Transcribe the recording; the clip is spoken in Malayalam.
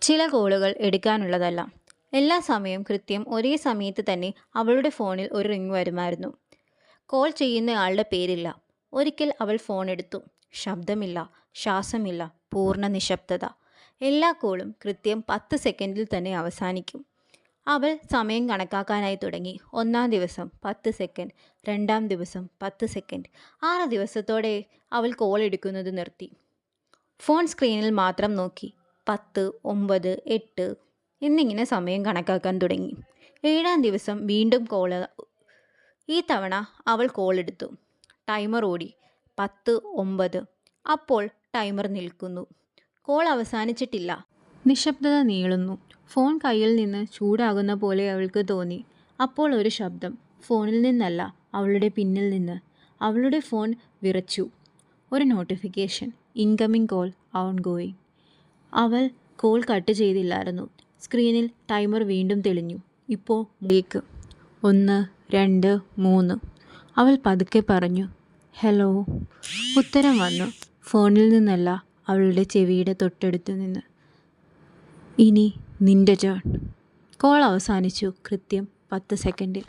ചില കോളുകൾ എടുക്കാനുള്ളതല്ല. എല്ലാ സമയവും കൃത്യം ഒരേ സമയത്ത് തന്നെ അവളുടെ ഫോണിൽ ഒരു റിംഗ് വരുമായിരുന്നു. കോൾ ചെയ്യുന്നയാളുടെ പേരില്ല. ഒരിക്കൽ അവൾ ഫോൺ എടുത്തു. ശബ്ദമില്ല, ശ്വാസമില്ല, പൂർണ്ണ നിശബ്ദത. എല്ലാ കോളും കൃത്യം 10 സെക്കൻഡിൽ തന്നെ അവസാനിക്കും. അവൾ സമയം കണക്കാക്കാനായി തുടങ്ങി. 1-ാം ദിവസം 10 സെക്കൻഡ്, 2-ാം ദിവസം 10 സെക്കൻഡ്. 6 ദിവസത്തോടെ അവൾ കോൾ എടുക്കുന്നത് നിർത്തി. ഫോൺ സ്ക്രീനിൽ മാത്രം നോക്കി. 10, 9, 8 എന്നിങ്ങനെ സമയം കണക്കാക്കാൻ തുടങ്ങി. 7-ാം ദിവസം വീണ്ടും കോൾ. ഈ തവണ അവൾ കോൾ എടുത്തു. ടൈമർ ഓടി. 10, 9. അപ്പോൾ ടൈമർ നിൽക്കുന്നു. കോൾ അവസാനിച്ചിട്ടില്ല. നിശബ്ദത നീളുന്നു. ഫോൺ കയ്യിൽ നിന്ന് ചൂടാകുന്ന പോലെ അവൾക്ക് തോന്നി. അപ്പോൾ ഒരു ശബ്ദം. ഫോണിൽ നിന്നല്ല, അവളുടെ പിന്നിൽ നിന്ന്. അവളുടെ ഫോൺ വിറച്ചു. ഒരു notification. Incoming call, out going. അവൾ കോൾ കട്ട് ചെയ്തില്ലായിരുന്നു. സ്ക്രീനിൽ ടൈമർ വീണ്ടും തെളിഞ്ഞു. ഇപ്പോൾ 1, 2, 3. അവൾ പതുക്കെ പറഞ്ഞു, ഹലോ. ഉത്തരം വന്നു. ഫോണിൽ നിന്നല്ല, അവളുടെ ചെവിയുടെ തൊട്ടടുത്തു നിന്ന്. ഇനി നിന്റെ ടേൺ. കോൾ അവസാനിച്ചു. കൃത്യം 10 സെക്കൻഡിൽ.